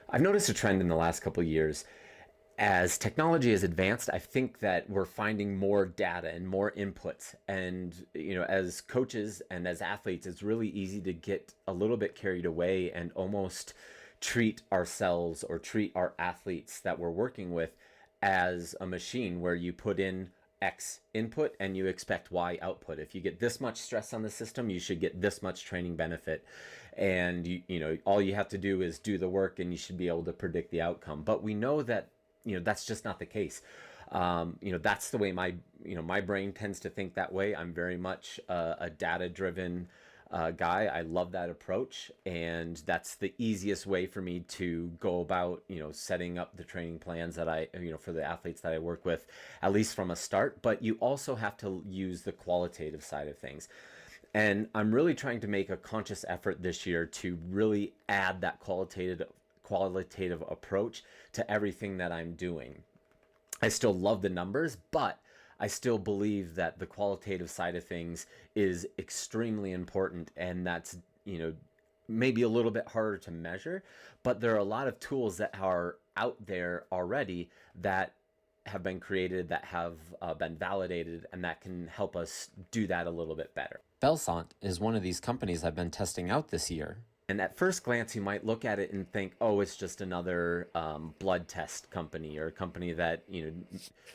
I've noticed a trend in the last couple of years. As technology has advanced, I think that we're finding more data and more inputs. And, as coaches and as athletes, it's really easy to get a little bit carried away and almost treat ourselves or treat our athletes that we're working with as a machine where you put in X input and you expect Y output. If you get this much stress on the system, you should get this much training benefit. And all you have to do is do the work and you should be able to predict the outcome. But we know that that's just not the case. That's the way my brain tends to think that way. I'm very much a data driven guy. I love that approach, and that's the easiest way for me to go about setting up the training plans that I for the athletes that I work with, at least from a start. But you also have to use the qualitative side of things. And I'm really trying to make a conscious effort this year to really add that qualitative approach to everything that I'm doing. I still love the numbers, but I still believe that the qualitative side of things is extremely important, and that's, maybe a little bit harder to measure, but there are a lot of tools that are out there already that have been created, that have been validated, and that can help us do that a little bit better. Bellsant is one of these companies I've been testing out this year. And at first glance, you might look at it and think, "Oh, it's just another blood test company or a company that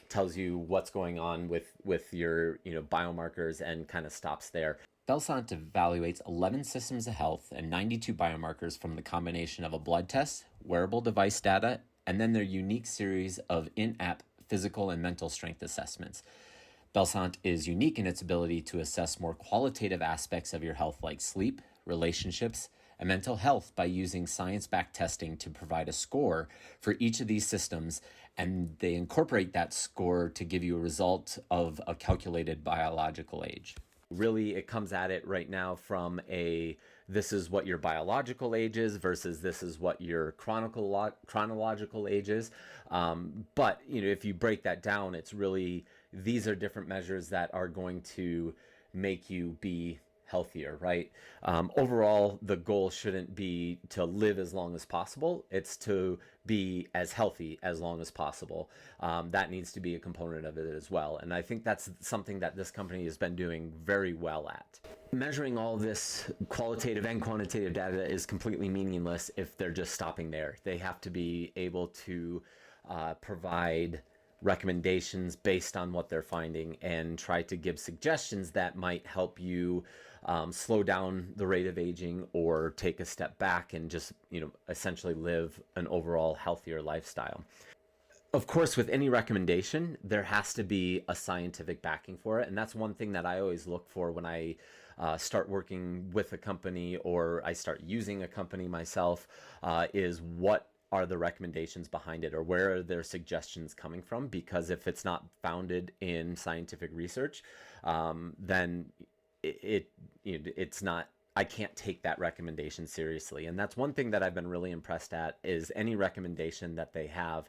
tells you what's going on with your biomarkers and kind of stops there." Bellsant evaluates 11 systems of health and 92 biomarkers from the combination of a blood test, wearable device data, and then their unique series of in-app physical and mental strength assessments. Bellsant is unique in its ability to assess more qualitative aspects of your health like sleep, relationships, and mental health by using science-backed testing to provide a score for each of these systems, and they incorporate that score to give you a result of a calculated biological age. Really, it comes at it right now from this is what your biological age is versus this is what your chronological age is. But if you break that down, it's really, these are different measures that are going to make you be healthier, right? Overall, the goal shouldn't be to live as long as possible. It's to be as healthy as long as possible. That needs to be a component of it as well. And I think that's something that this company has been doing very well at. Measuring all this qualitative and quantitative data is completely meaningless if they're just stopping there. They have to be able to provide recommendations based on what they're finding and try to give suggestions that might help you slow down the rate of aging or take a step back and just essentially live an overall healthier lifestyle. Of course, with any recommendation, there has to be a scientific backing for it, and that's one thing that I always look for when I start working with a company or I start using a company myself, is what are the recommendations behind it, or where are their suggestions coming from? Because if it's not founded in scientific research, then it's not, I can't take that recommendation seriously. And that's one thing that I've been really impressed at, is any recommendation that they have,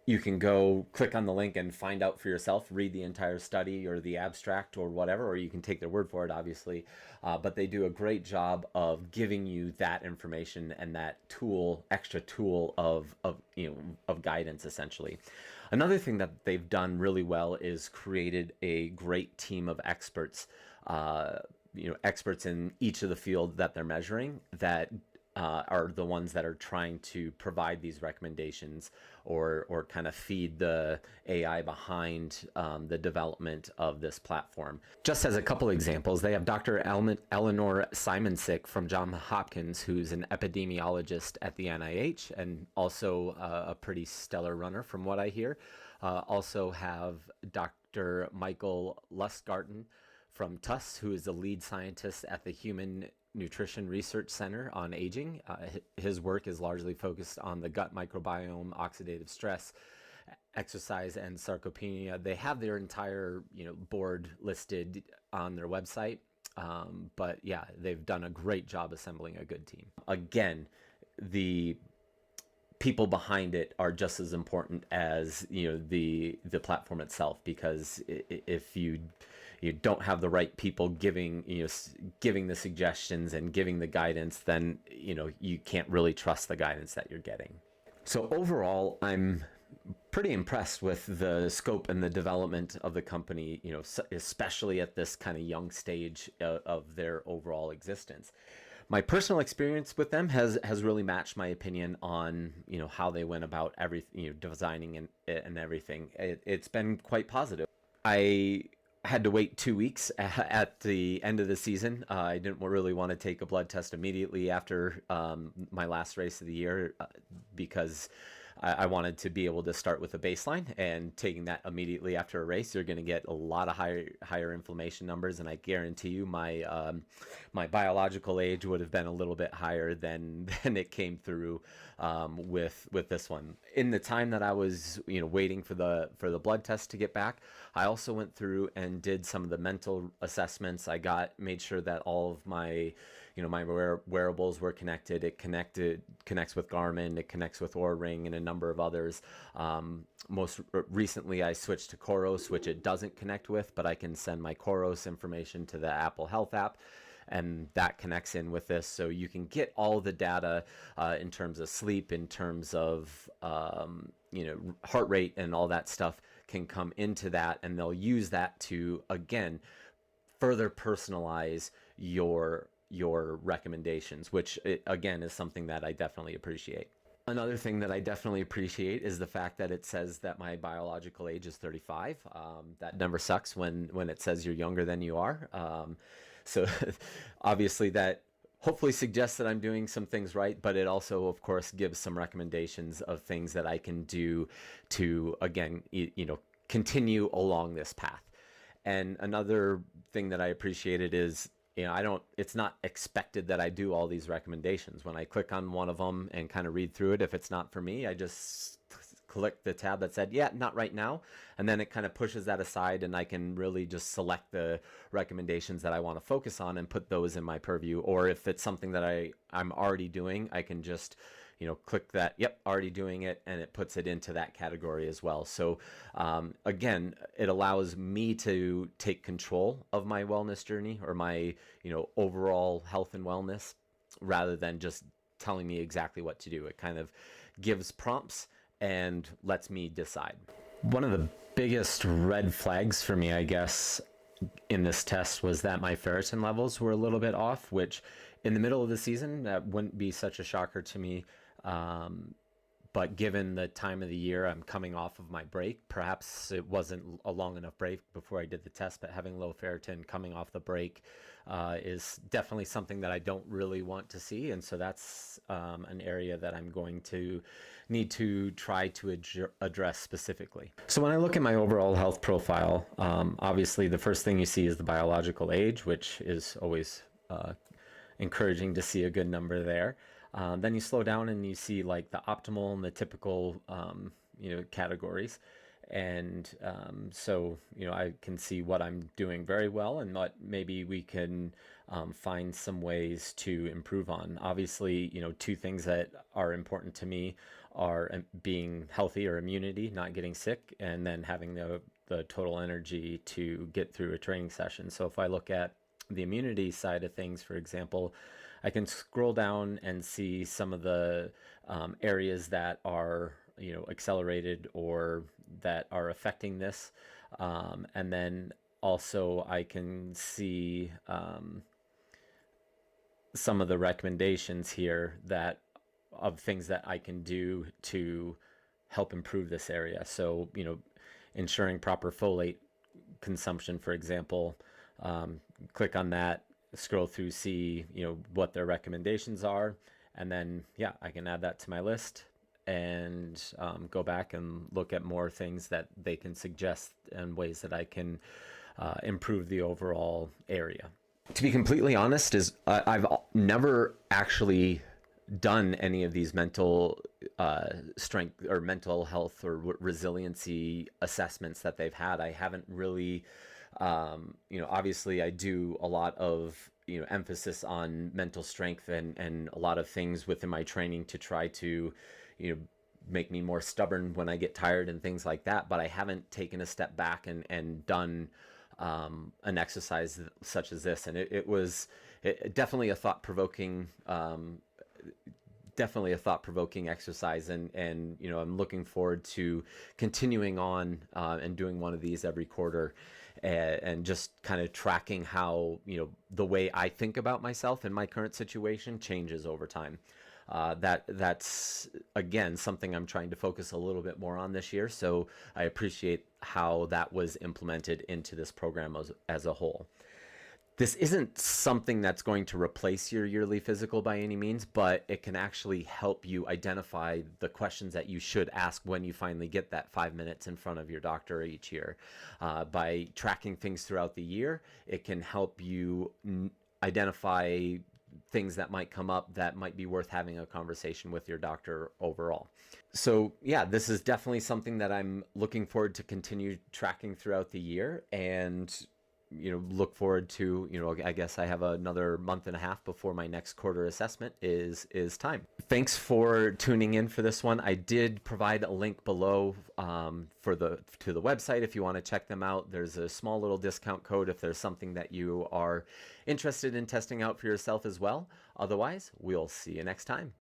you can go click on the link and find out for yourself, read the entire study or the abstract or whatever, or you can take their word for it, obviously. But they do a great job of giving you that information and that extra tool of guidance, essentially. Another thing that they've done really well is created a great team of experts, experts in each of the field that they're measuring, that are the ones that are trying to provide these recommendations or kind of feed the AI behind the development of this platform. Just as a couple examples, they have Dr. Eleanor Simonsick from Johns Hopkins, who's an epidemiologist at the NIH and also a pretty stellar runner from what I hear. Also have Dr. Michael Lustgarten from Tufts, who is the lead scientist at the Human Nutrition Research Center on Aging. His work is largely focused on the gut microbiome, oxidative stress, exercise, and sarcopenia. They have their entire board listed on their website, but yeah, they've done a great job assembling a good team. Again, the people behind it are just as important as the platform itself, because if you don't have the right people giving the suggestions and giving the guidance, then you can't really trust the guidance that you're getting. So overall, I'm pretty impressed with the scope and the development of the company, especially at this kind of young stage of their overall existence. My personal experience with them has really matched my opinion on how they went about everything, designing and everything. It's been quite positive. I had to wait 2 weeks at the end of the season. I didn't really want to take a blood test immediately after my last race of the year because I wanted to be able to start with a baseline, and taking that immediately after a race, you're going to get a lot of higher inflammation numbers, and I guarantee you my biological age would have been a little bit higher than it came through with this one. In the time that I was waiting for the blood test to get back, I also went through and did some of the mental assessments. I made sure that all of my my wearables were connected. It connects with Garmin, it connects with Oura Ring, and a number of others. Most recently, I switched to Coros, which it doesn't connect with, but I can send my Coros information to the Apple Health app, and that connects in with this. So you can get all the data in terms of sleep, in terms of heart rate, and all that stuff can come into that, and they'll use that to again further personalize your recommendations, which again is something that I definitely appreciate. Another thing that I definitely appreciate is the fact that it says that my biological age is 35. That never sucks when it says you're younger than you are. So obviously that hopefully suggests that I'm doing some things right, but it also, of course, gives some recommendations of things that I can do to, again, continue along this path. And another thing that I appreciated is it's not expected that I do all these recommendations. When I click on one of them and kind of read through it, if it's not for me, I just click the tab that said, yeah, not right now. And then it kind of pushes that aside, and I can really just select the recommendations that I want to focus on and put those in my purview. Or if it's something that I'm already doing, I can just click that, yep, already doing it, and it puts it into that category as well. So again, it allows me to take control of my wellness journey, or my overall health and wellness, rather than just telling me exactly what to do. It kind of gives prompts and lets me decide. One of the biggest red flags for me, I guess, in this test was that my ferritin levels were a little bit off, which in the middle of the season, that wouldn't be such a shocker to me. But given the time of the year, I'm coming off of my break. Perhaps it wasn't a long enough break before I did the test, but having low ferritin coming off the break is definitely something that I don't really want to see. And so that's an area that I'm going to need to try to address specifically. So when I look at my overall health profile, obviously the first thing you see is the biological age, which is always encouraging to see a good number there. Then you slow down and you see like the optimal and the typical, categories. And so, I can see what I'm doing very well and what maybe we can find some ways to improve on. Obviously, two things that are important to me are being healthy, or immunity, not getting sick, and then having the total energy to get through a training session. So if I look at the immunity side of things, for example, I can scroll down and see some of the areas that are accelerated or that are affecting this, and then also I can see some of the recommendations here of things that I can do to help improve this area. So ensuring proper folate consumption, for example, click on that, scroll through, see what their recommendations are, and then I can add that to my list and go back and look at more things that they can suggest and ways that I can improve the overall area. To be completely honest, I've never actually done any of these mental strength or mental health or resiliency assessments that they've had. I haven't really obviously I do a lot of emphasis on mental strength and a lot of things within my training to try to make me more stubborn when I get tired and things like that, but I haven't taken a step back and done an exercise such as this. And it was definitely a thought-provoking definitely a thought-provoking exercise, and I'm looking forward to continuing on and doing one of these every quarter, and just kind of tracking how the way I think about myself and my current situation changes over time. That's again something I'm trying to focus a little bit more on this year. So I appreciate how that was implemented into this program as a whole. This isn't something that's going to replace your yearly physical by any means, but it can actually help you identify the questions that you should ask when you finally get that 5 minutes in front of your doctor each year. By tracking things throughout the year, it can help you identify things that might come up that might be worth having a conversation with your doctor overall. So yeah, this is definitely something that I'm looking forward to continue tracking throughout the year, and look forward to, I guess I have another month and a half before my next quarter assessment is time. Thanks for tuning in for this one. I did provide a link below to the website if you want to check them out. There's a small little discount code if there's something that you are interested in testing out for yourself as well. Otherwise, we'll see you next time.